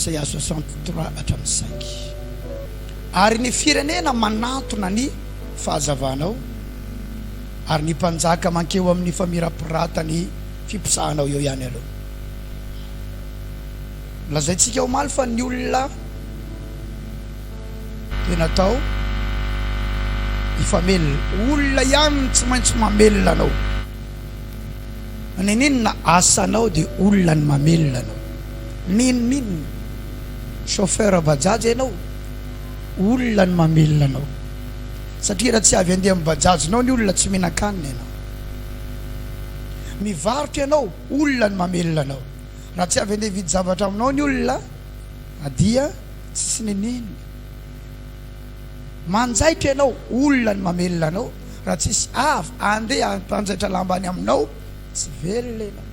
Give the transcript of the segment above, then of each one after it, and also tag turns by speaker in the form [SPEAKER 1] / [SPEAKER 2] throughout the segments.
[SPEAKER 1] Isaia 63 hatramin'ny 5. Ary ny firenena manantona ny fahazavanao, ary ny mpanjaka mankeo amin'ny famirapiratany ny fiposahanao eo ihany aloha. Lazaintsika omaly fa ny olona dia natao ifamelona. Olona ihany tsy maintsy mamelona anao. Ninina asanao dia olona ny mamelona anao. Ninina chauffeur bajaj ianao, olona ny mamelona anao. Satria raha tsy avy andeha amin'ny bajajinao ny olona tsy mihinan-kanina ianao. Mivarotra ianao, olona ny mamelona anao. Raha tsy avy andeha vidy zavatra aminao ny olona, adia tsisy ninina. Manjaitra ianao, olona ny mamelona anao. Raha tsisy avy andeha mpanjaitra lambany aminao, tsy velona ianao.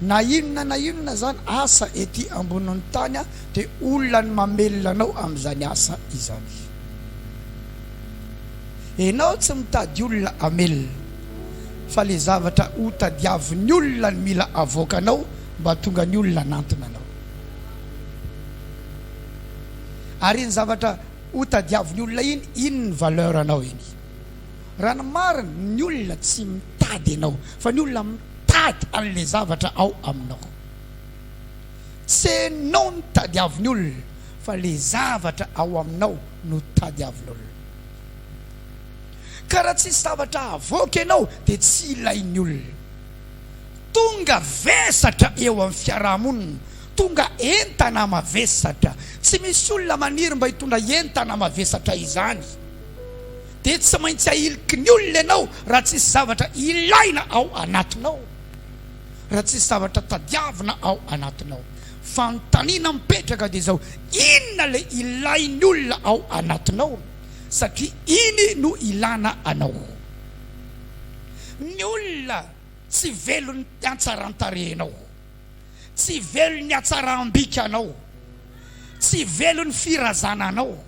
[SPEAKER 1] Na inona zany asa ety ambonin'ny tany dia olona ny mamelona anao amin'izany asa izany. Ianao tsy mitady olona amelona, fa le zavatra ho tadiavin'ny olona ny mila avoakanao mba tonga ny olona nantona anao. Ary ny zavatra ho tadiavin'ny olona iny ny valeur anao iny. Raha ny marina ny olona tsy mitady anao, fa ny olona mitady an'le zavatra ao aminao. Tsy anao no tadiavin'ny olona, fa le zavatra ao aminao no tadiavin'olona. Ka raha tsisy zavatra avoaka ianao dia tsy ilain'ny olona. Tonga vesatra eo amin'ny fiarahamonina, tonga entana mavesatra. Tsy misy olona maniry mba hitondra entana mavesatra izany. Dia tsy maintsy ahiliky ny olona ianao raha tsisy zavatra ilaina ao anatinao, raha tsisy zavatra tadiavina ao anatinao. Fanontaniana mipetraka dia izao: inona le ilain'ny olona ao anatinao? Satria iny no ilana anao. Ny olona tsy velony hatsaran-tarehinao, tsy velony hatsaram-bikanao, tsy velony firazananao,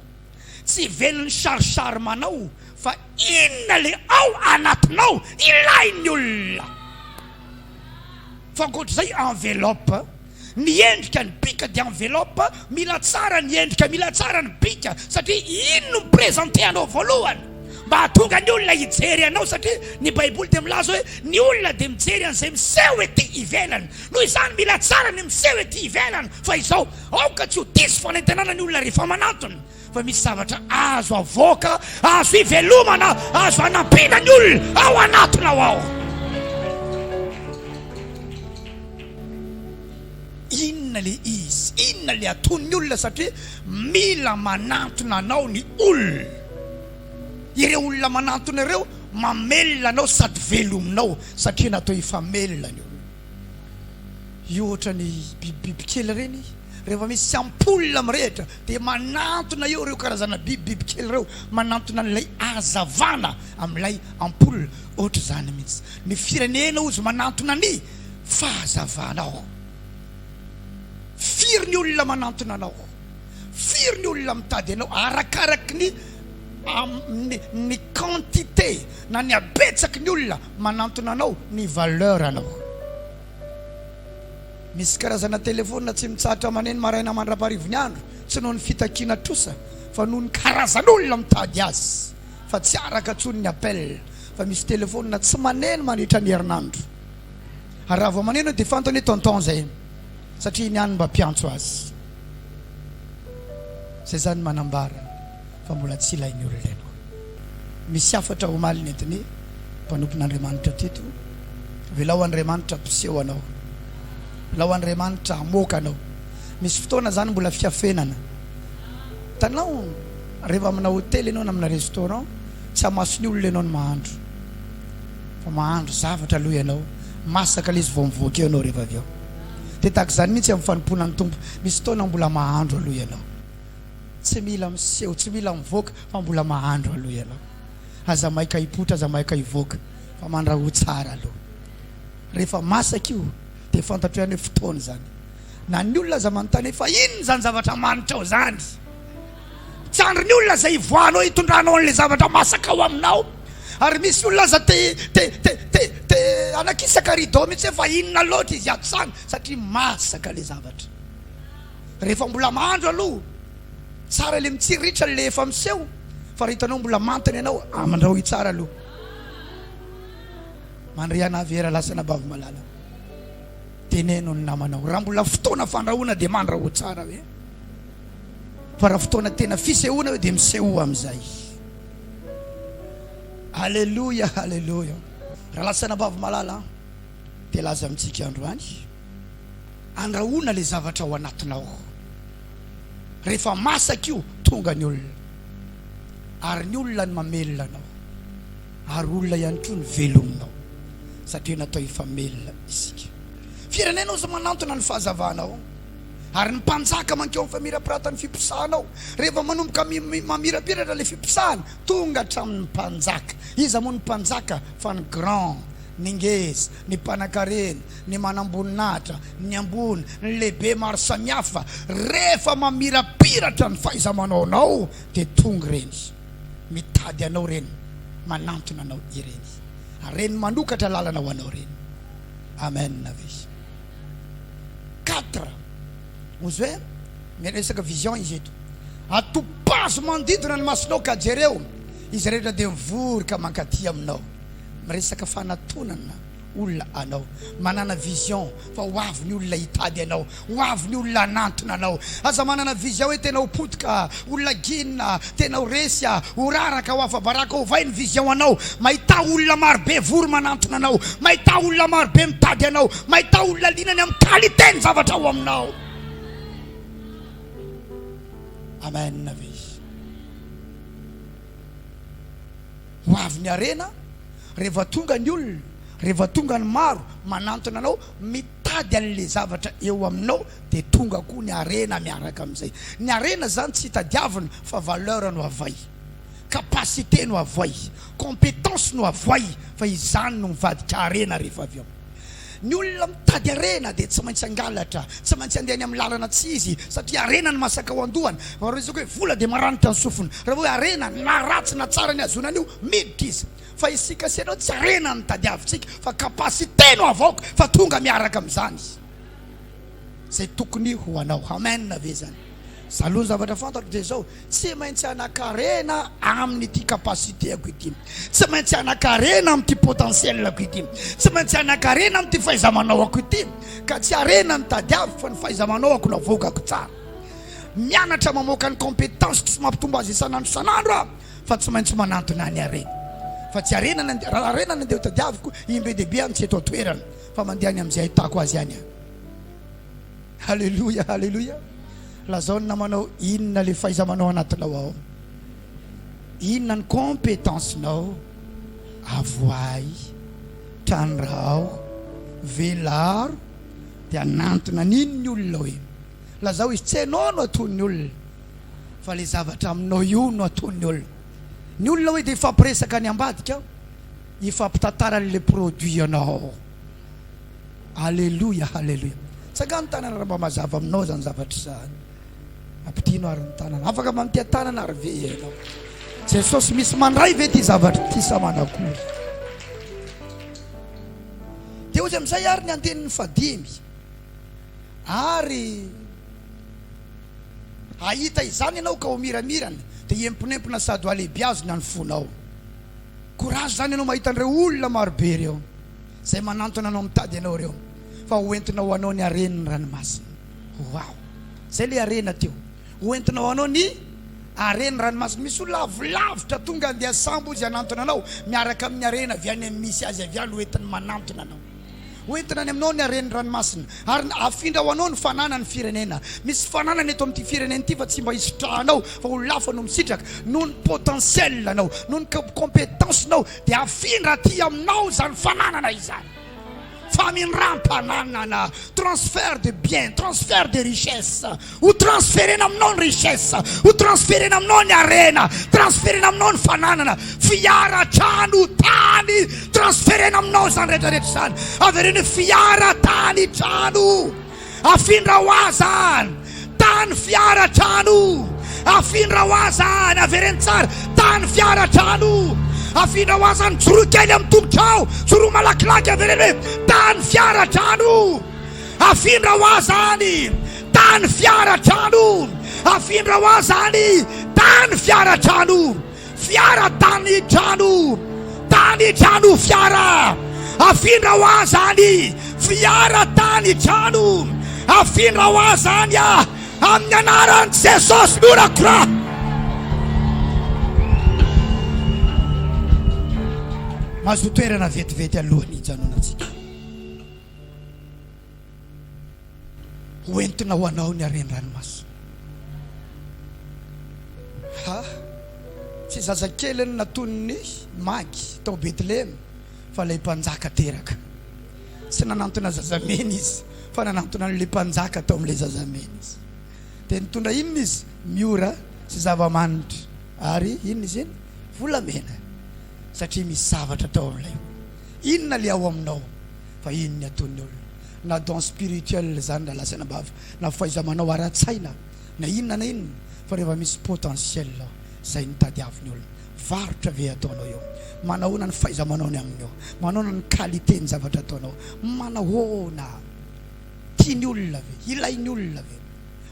[SPEAKER 1] tsy velony sarisarimanao, fa inona le ao anatinao ilain'ny olona. Fa ankoatr'izay enveloppe, ny endrika ny bika dia enveloppe mila tsara, ny endrika mila tsara ny bika, satria iny no mipresenteanao voalohany mba hatonga ny olona hijery anao. Satria ny baiboly dia milaza hoe ny olona dia mijery an'izay miseho ety ivelany. Noho izany mila tsara ny miseho ety ivelany. Fa izao aoka tsy ho diso fanentenana ny olona rehefa manatona, fa misy zavatra azo avoaka, azo ivelomana, azo anampiana ny olona ao anatinao ao. Inona le izy, inona le ataon'ny olona? Satria mila manantona anao ny olona. Ireo olona manantona ireo mamelona anao sady velominao, satria natao ifamelona ny olona. Io ohatra ny bibikely reny, rehefa misy ampola mirehitra dia manantona eo ireo karazana bibikely ireo, manantona an'ilay hazavana amin'ilay ampola. Ohatra zany mihitsy ny firenena ozy manantona ny fahazavanao. Firy ny olona manantona anao, firy ny olona mitady anao, arakaraky ny quantité na ny abetsaky ny olona manantona anao, ny valeur anao. Misy karazana telefona tsy mitsahatra maneno maraina mandraparivo ny andro, tsy noho ny fitakiana trosa, fa noho ny karazan'olona mitady azy, fa tsy araka tsony ny appel. Fa misy telefona tsy maneno mandritra ny herinandro, ary raha vao maneno dia fantany hoe tonton zay, satria iny ihany mba mpiantso azy. Zay zany manambara fa mbola tsy ilain'ny olona ianao. Misy hafatra omaly nentiny mpanompon'Andriamanitra teto, velao Andriamanitra piseho anao, velao Andriamanitra amoaka anao. Misy fotoana zany mbola fiafenana. Tanao rehefa amina hotely ianao na amina restaurant, tsy hamasony olona ianao ny mahandro, fa mahandro zavatra aloha ianao, masaka le izy vao mivoaka eo ianao rehefa avy eo. Dia tahaka izany mihitsy amin'ny fanompoana ny tompo. Misy fotoana mbola mahandro aloha ianao, tsy mila miseho, tsy mila mivoaka, fa mbola mahandro aloha ianao. Aza maika hipotra, aza maika hivoaka, fa mandraho tsara aloha. Rehefa masaka io dia fantatra hoe fotoana zany. Na ny olona aza manontany fa inona zany zavatra manitra ao zany, tsandry ny olona zay ivoanao hitondranao an'le zavatra masaka ao aminao. Ary misy olona aza te anakisaka ridao mihitsy fa inona loatra izy ato zany, satria masaka le zavatra. rehefa mbola mahandro aloha tsara le mitsiritra le efa miseho fa rehefa hitanao mbola mantany ianao amandrahoy tsara aloha mandriana vera lasana bavy malala teneno ny namanao raha mbola fotoana fandrahoana dia mandraho tsara hoe fa raha fotoana tena fisehoana hoe dia miseho amin'izay. Alléluia, alléluia. Raha lasana bavy malala dia laza amintsika androany andrahoana le zavatra ao anatinao rehefa masaka io tonga ny olona ary ny olona ny mamelona anao ary olona ihany koa ny velominao satria natao ifamelona isika. Firenenao za manantona ny fahazavanao ary ny mpanjaka mankeo amin'ny famirapiratany fipisahanao rehefa manomboka mamirapiratra le fipisahana tonga hatramin'ny mpanjaka. Iza moa ny mpanjaka fa ny grand, ny ngeza, ny mpanan-karena, ny manamboninahitra, ny ambony, ny lehibe maro samihafa. Rehefa mamirapiratra ny fahaiza-manaonao dia tonga reny mitady anao reny manantona anao ireny reny manokatra lalana ho anao reny. Amen navy 4 ozy hoe miresaka vision izy eto atopazo mandidina ny masonao ka jereo izy rehetra dia mivory ka mankaty aminao miresaka fanatonana olona anao manana vision fa ho avy ny olona hitady anao ho avy ny olona anantona anao aza manana vision hoe tena ho potika olona ginina tena ho resy ho raraka ho afabaraka ho vai ny vision anao mahita olona marobe vory manantona anao mahita olona marobe mitady anao mahita olona linany amin'ny qualité ny zavatra ho aminao. Amen navy ho avy ny arena rehefa tonga ny olona rehefa tonga ny maro manantona anao mitady an'le zavatra eo aminao dia tonga koa ny arena miaraka amin'izay. Ny arena zany tsy hitadiavana fa valeur no avay, capacité no avay, compétence no avay fa izany no mivadika arena rehefa avy eo. Ny olona mitady arena dia tsy maintsy angalatra, tsy maintsy andehany amin'ny lalana tsy izy satria arena ny masaka ho andohany. Raha hoe vola dia maranitra ny sofiny, raha hoe arena na ratsy na tsara ny azonany io miditra izy. Fa isika senao tsy arena ny tadiavintsika fa capacité no avoaka fa tonga miaraka amin'izany zay tokony ho anao. Amen nave zany. Zaloha zavatra fantako dia zao tsy maintsy anakarena amin'ity capacité-ako ity, tsy maintsy anakarena amin'ity potentiel-ako ity, tsy maintsy anakarena amin'ity fahaiza-manao ako ity ka tsy arena ny tadiavy fa ny fahaiza-manao ako navokako tsara. Mianatra mamoaka ny compétence tsy mampitombo azy isan'andro isan'andro fa tsy maintsy manantona ny arena fa tsy arena raha arena nandeha ho tadiaviko imbe dehibe any tsy eto atoerana fa mandeha any amin'izay ahitako azy any. Halleluja, halleluja. Lazao ny namanao inona le fahaiza-manao anatinao ao, inona ny compétencenao, avoay, trandrao, velaro dia anantona n'ino ny olona hoe lazao izy tsy hainao no ataon'ny olona fa le zavatra aminao io no ataon'ny olona. Ny olona hoe dia ifampiresaka ny ambadika ifampitantara le produit anao. Alléluia, alléluia. Tsaka ny tanana raha mba mazava aminao zany zavatra zany ampitino ary ny tanana afaka mamtia tanana ary ve ianao Jesosy misy mandray ve ty zavatra ty sa manakory dia ozy amin'izay ary ny anteniny fadimy ary ahita izany ianao ka ho miramirana dia empinempina sady ho alehibiazina ny fonao. Courage zany ianao mahita an'ireo olona marobe reo zay manantona anao mitady anao reo fa hoentinao anao ny areniny ranomasina. Wow, zay le arena teo hoentinao anao ny areny ranomasina. Misy olona avolavitra tonga andeha sambo izy anantona anao miaraka amin'ny arena avy any misy azy avy any hoentiny manantona anao hoentina any aminao ny areny ranomasina ary afindra ho anao ny fanana ny firenena. Misy fananana eto amin'ity firenena ity fa tsy mba hisitrahanao fa ho lafa no misitraka noho ny potentiel anao noho ny compétence nao dia afindra aty aminao zany fananana izany. Faminram-pananana, transfert de biens, transfert de richesse, ou transférena aminao ny richesse, ou transférena aminao ny arena, transférena aminao ny fananana, fiara, trano, tany, transférena aminao zany rehetrarehetra zany. Avereny fiara, tany, trano, afindra ho azany, tany, fiara, trano, afindra ho azany, avereny tsara, tany, fiara, trano. Afindra ho azany tsoro kely amin'ny tongotrao, tsoro malakilaky avereny hoe tany fiara trano. Afindra ho azany tany fiara-trano, afindra ho azy zany tany fiara-trano, fiara tany trano, tany trano fiara, afindra ho azy zany fiara tany trano, afindra ho azy zany amin'ny anaran'i Jesosy mirakora. Mahazo toerana vetivety alohany ijanonantsika. Hoentina ho anao ny arendranomasina. Tsy zazakely ny natony magy tao Betlehema fa ilay mpanjaka teraka. Tsy nanantona zazamena izy fa nanantona an'ilay mpanjaka tao amin'ilay zazamena izy. Dia nitondra inona izy? Miora sy zava-manitra ary inona izy iny? Volamena. Satria misy zavatra tao amin'ilay. Inona le ao aminao? Fa inona ataony olona? Na don spirituel zany na lasana bava, na fahaiza-manao ara-tsaina, na inona na inona, fa rehefa misy potentiel zay nitadiaviny olona. Varotra ve ataonao eo? Manahoana ny fahaiza-manao ny aminy eo? Manahoana ny qualité ny zavatra ataonao? Manahoana? Tiany olona ve? Ilainy olona ve?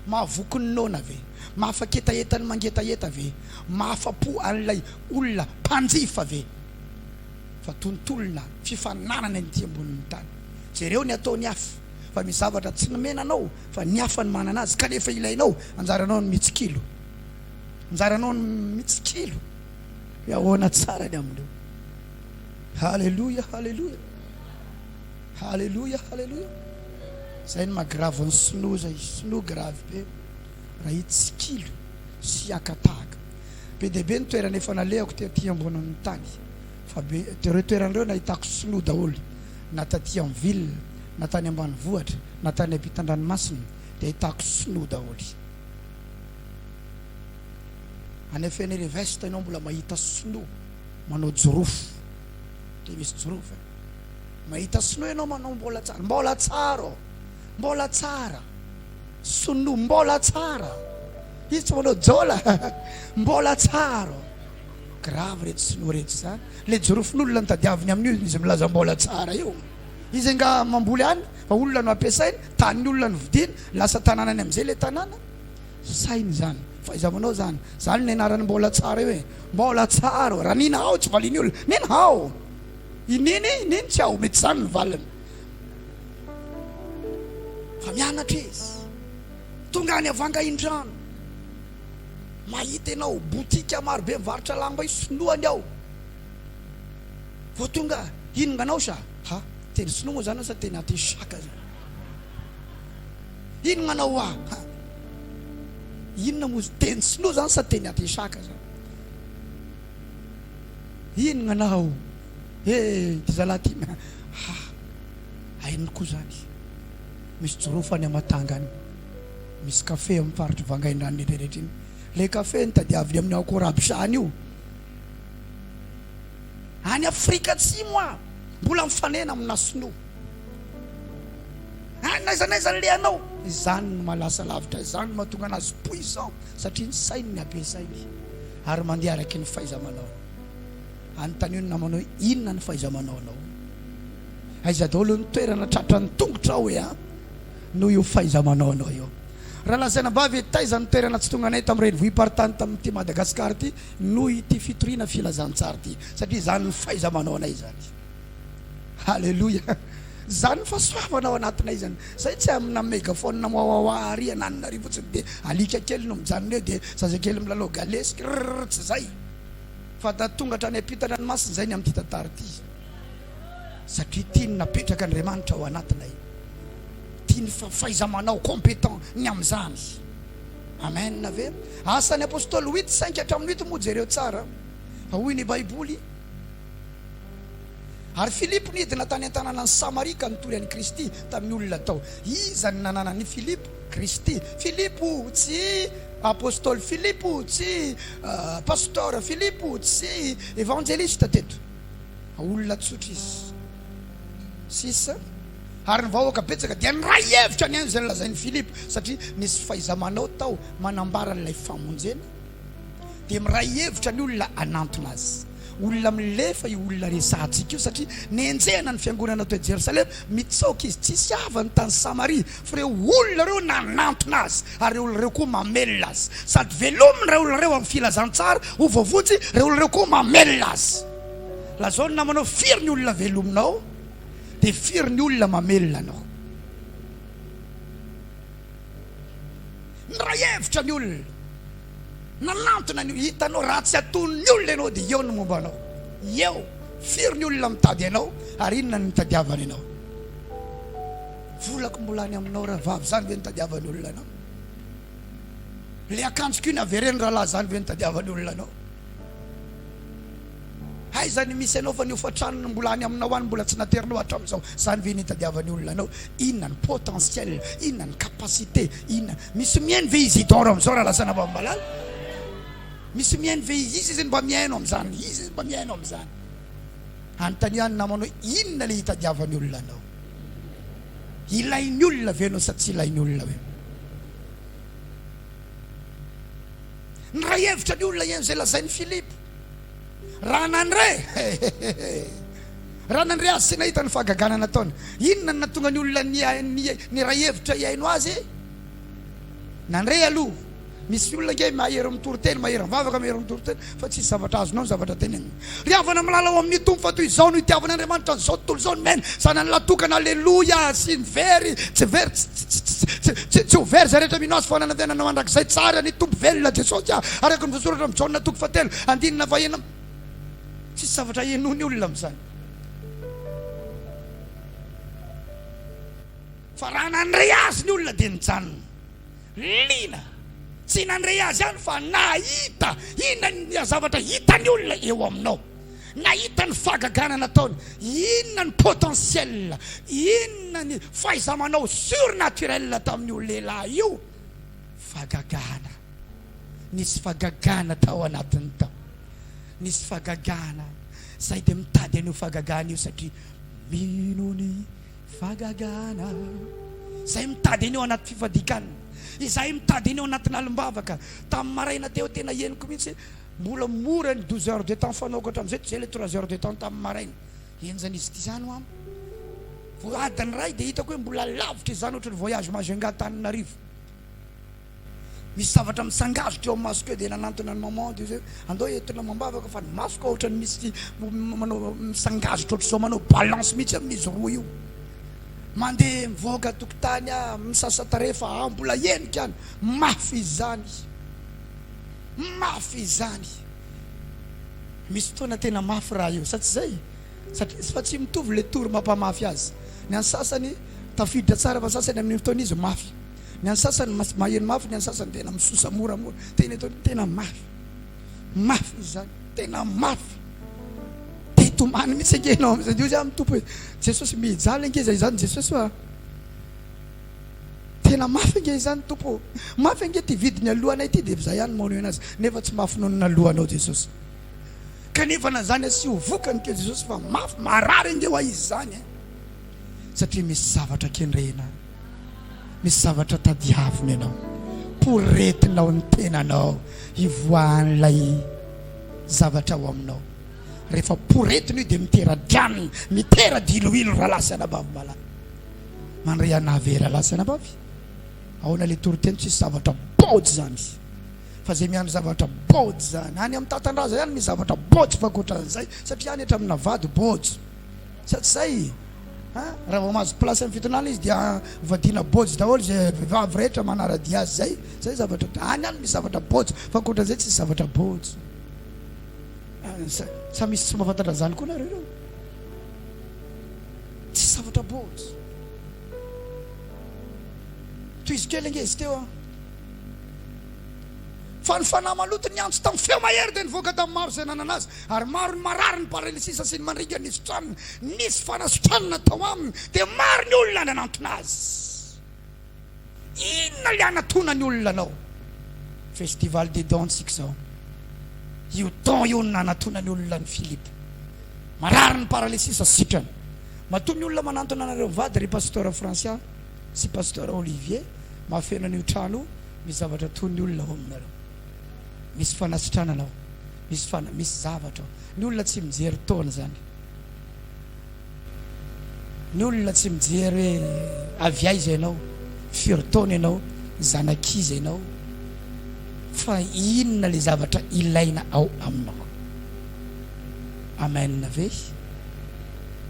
[SPEAKER 1] Mahavoky ny nona ve? Mahafaketaetany mangetaeta ve? Mahafapo an'ilay olona mpanjifa ve? Fa tontolona fifananana ny ambonin'ny tany. Jereo ny ataony hafa, fa misy zavatra tsy nomenanao fa ny hafa ny manana azy kanefa ilainao, anjaranao ny mitsikilo, anjaranao ny mitsikilo. Ahoana tsara ny amin'io. Halleluja, halleluja, halleluja, halleluja. Zay ny mahagrave ny sinoa zay, sinoa grave be raha hitsikilo sy akatahaka. Be dia be ny toerana efa nalehako ty ambonin'ny tany, fa be toeran'ireo nahitako sinoa daholo, na taty amin'ny ville, na tany ambanivohitra, na tany ampitan-dranomasina, dia hitako sinoa daholo. Anefa ny reveste ianao mbola mahita sinoa manao jorofo, dia misy jorofo, mahita sinoa ianao manao mbola tsara, mbola tsara, mbola tsara, sinoa mbola tsara, izy tsy manao jola, mbola tsara. Grave reto sinoa reto zany. Le jorofon'olona nitadiaviny amin'io izy milaza mbola tsara io. Izy nga mamboly any fa olona no ampiasainy, tany olona no vidiny, lasa tanànany amin'izay le tanàna. Sainy zany, fahaiza-manao zany. Zany ny anarany mbola tsara io e. Mbola tsara, raha nina ao tsy valiny olona, nina ao. Ininy tsy ao, mety zany ny valiny. Fa mianatra izy. Tonga any avanga in-drano. Mahita ianao botika maro be mivarotra lamba sinoany ao. Vao tonga, inona anao sa? Ha? Teny sinoa moa zany sa teny aty saka zany? Inona anao ha? Inona moa teny sinoa zany sa teny aty saka zany? Inona anao? Ty zalahy ty. Ha? Ainy koa zany. Misy jorofo any Amatanga any. Misy kafe amin'ny faritra Vangaindrano rehetrarehetra iny. Le kafe nitadiaviny amin'ny akorabisany io. Any Afrika Atsimo mbola mifanena amina sinoa. Naizanaiza le anao. Izany no malasa lavitra, izany no mahatonga anazy puissant, satria ny sainy ny ampiasainy ary mandeha araky ny fahaiza-manao. Anontaniana namanao inona ny fahaiza-manao anao. Aiza daholo ny toerana tratra ny tongotra hoe noho io fahaiza-manao anao io. Raha lazaina bavy taiza ny toerana tsy tonga anay tamin'ireny vohim-paritany tamin'ity Madagasikara ty noho ity fitoriana filazantsara ty, satria zany ny fahaiza-manao anay zany. Halleluja. Zany fahasoavana ao anatinay zany. Zay tsy amina megafone moaoa ary ananarivo fotsiny dia alika kely no mijanona eo dia zazakely milalao galesy tsy zay. Fa da tonga hatrany ampitan-dranomasina zay ny amin'ity tantara ty. Satria tiany napetraka Andriamanitra ao anatinay. Tiany fahaiza-manao compétent ny amin'izany. Amen ve? Asan'ny apôstôly 8:5 hatramin'ny 8 moa jereo tsara. Fa hoy ny Baiboly. Ary Filipo nidina tany an-tanàna ny Samarika nitory an'i Kristy tamin'ny olona tao. Iza ny nanana ny Filipo? Kristy. Filipo tsy apôstôly, Filipo tsy pasteur, Filipo tsy évangéliste teto. Olona tsotra izy. Sisa. Ary ny vahoaka betsaka dia nyray hevitra ny any zay lazain'ny Filipo, satria nisy fahaiza-manao tao manambara n'ilay famonjena. Dia miray hevitra ny olona anantona azy. olona milefa io olona resantsika io satria nenjehana ny fiangonana ato Jerusalem mitsoka izy tsisy avany tany Samaria fa reo olona reo nanantona azy ary reo olona reo koa mamelona azy sady velominy reo olona reo amin'ny filazantsara ho voavotsy reo olona reo koa mamelona azy lazao ny namanao firy ny olona velominao dia firy ny olona mamelona anao ny ray hevitra ny olona nanantona ny hitanao raha tsy aton'ny olona ianao dia eo ny momba anao eo firy ny olona mitady anao ary inona ny mitadiavana anao volako mbola any aminao raha vavy zany ve nitadiavany olona anao le akanjoko iny avereny raha lahy zany ve nitadiavany olona anao hay zany misy anao fa niofatranony mbola any aminao any mbola tsy naterinao hatramin'izao zany ve nitadiavany olona anao inona ny potentiel inona ny capacité inona misy mihaino ve izy idoro amin'izao raha lasana mba mbalala misy mihaino ve izy mba mihaino amin'izany izy mba mihaino amin'izany anontaniany namanao inona le hitadiavany olona anao ilainy olona ve anao sa tsy ilainy olona ve ny raha hevitra ny olona ihany zay lazainy Filipo raha nandre raha nandre azy sy nahita ny fahagagana nataony inona ny natonga ny olona ny raha hevitra iaino azy nandre aloha misy olona nge mahery mitoroteny mahery mivavaka mahery mitoroteny fa tsy zavatra azonao ny zavatra teneniny ry avana milala ao amin'ny tompo fa toy izao no itiavan'Andriamanitra zao tontolo zao ny mena sanany latokana alleloia sy ny very tsy very tsy ho very zay rehetra mino azy fa nanantenana mandrakizay tsara ny tompo velona Jesosy araka ny voasoratra amin'ny Jaona toko fatelo andinina vahena tsisy zavatra henony olona amin'izany fa raha nandray azy ny olona dia nijanona lina tsy nandray azy ihany fa nahita inona ny zavatra hitany olona eo aminao nahita ny fahagagana nataony inona ny potentiel inona ny fahaizamanao surnaturel tamin'io lehilahy io fahagagana nisy fahagagana tao anatiny tao nisy fahagagana zay dia mitady an'io fahagagana io satria mino ny fahagagana zay mitady an'io anaty fifadikana izay mitady an'io anatin'ny alimbavaka tamin'ny maraina teo tena henoko mihitsy mbola mora ny 12 heures de temps fanaokatra amin'izay tsy zay le 3 heures de temps tamin'ny maraina enjany izy ty zany ho am voadiny ray dia hitako hoe mbola lavitra izany ohatra ny voyage Majunga Tananarivo misy zavatra misangazitra eo amin'ny masoko eo dia nanantona ny maman dia zay andao entina mambavaka fa ny masoko ohatra ny misy manao misangazitra ohatra izao manao balance mihitsy amin'izy roa io mandeha mivoaka tokotany misasatarefa mbola henika any mafy izany misy fotoana tena mafy raha io satria zay satria fa tsy mitovy le tory mampamafy azy ny any sasany tafiditra tsara fa sasany amin'ny fotoana izy mafy ny any sasany maheno mafy ny any sasany tena misosa moramora tena mafy izany tena mafy tomany mitsy angenao am'izay io zay amin'ny tompo hoe Jesosy mijaly ange zay zany Jesosy fa tena mafy ange izany tompo mafy ange ty vidiny alohana ity dia zay ihany magnao anazy nefa tsy mafy nono naalohanao Jesosy kanefa na zany sy ho vokany ke Jesosy fa mafy marary ange ho izy zany satria misy zavatra kendrena misy zavatra tadiaviny ianao poretinao ny tenanao ivoan'ilay zavatra ao aminao rehefa poretiny io dia mitera-drianina mitera-diloilo raha lasana bavy malala mandray anavy raha lasana bavy ahoana le toroteny tsisy zavatra botsy zany fa zay miandro zavatra botsy zany any amin'ny tatandraza ihany misy zavatra botsy fakoatran'izay satria any hatramin'ny vady botsy satria zay raha vao mahazo place amin'ny fitonana izy dia vadina botsy daholo zay vavy rehetra manaradia azy zay zavatra any any misy zavatra botsy fakoatran'izay tsisy zavatra botsy sa misy tsy mahafantatra zany koa nareo tsy zavatra botsy toy izy kely ange izy teo fa ny fanahy maloto ny antso tamin'ny feo mahery dia nivoaka tamin'ny maro zay nanana azy ary maro ny marary ny paralysisa sy ny mandringa nisy tranony nisy fanasotranona tao aminy dia maro ny olona nanantona azy inona le anatona ny olona anao festival des dons sika zao io don io ny nanatona ny olona ny Filipo marary ny paralysisa sitrany matoa ny olona manantona anareo vady ry pasteur François sy pasteur Olivier mahafena n'io trano misy zavatra tony olona ao aminareo misy fanasitrananao misy zavatra ny olona tsy mijery taona zany ny olona tsy mijery hoe aviaiza ianao firy taona ianao zanakiza ianao fa inona le zavatra ilaina ao aminao. Amen ve?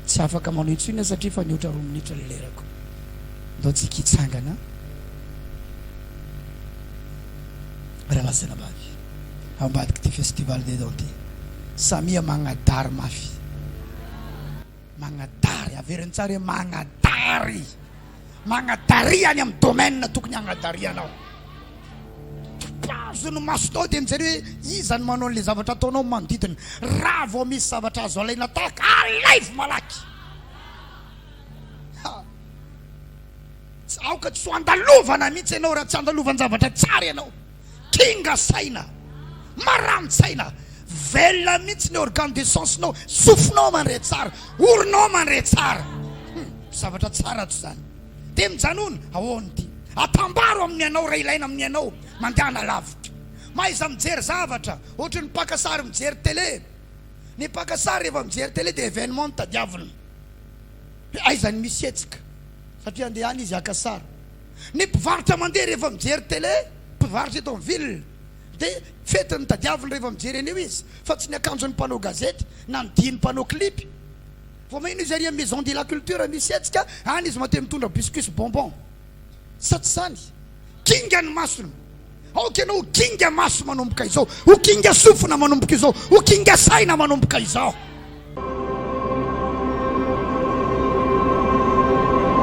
[SPEAKER 1] Tsy afaka manao intsona satria fa niotra 2 minitra le lerako ndao tsika hitsangana ramasina bavy ambadika ty festival des dents samia magnadary mafy magnadary averiny tsara hoe magnadary any amin'ny domaine tokony agnadarianao azony masonao dia mijery hoe izany manao le zavatra ataonao manodidina raha vao misy zavatra azo alaina tahaka alaivo malaky aoka tsy ho andalovana mihitsy ianao raha tsy andalovany zavatra tsara ianao kinga saina marani-tsaina velona mihitsy ny organe de sensenao sofinao mandre tsara orinao mandre tsara zavatra tsara to zany dia mijanona ahoany ty atambaro amin'ny anao raha ilaina amin'ny anao mandehana lavitra maiza mijery zavatra ohatra ny pakasary mijery télé ny pakasary rehefa mijery télé dia événement ny tadiavina aizany misy etsika satria andeha any izy akasary ny mpivarotra mandeha rehefa mijery télé mpivarotra eto amin'ny ville dia fety ny tadiavina rehefa mijery aneo izy fa tsy ny akanjon'ny mpanao gazety na ny diany mpanao clip vao mahino izy aria maison de la culture misy etsika any izy mate mitondra biscuit bonbon satsy zany kinga ny masona aoka ianao ho kinga maso manomboka izao ho kinga sofina manomboka izao ho kinga saina manomboka izao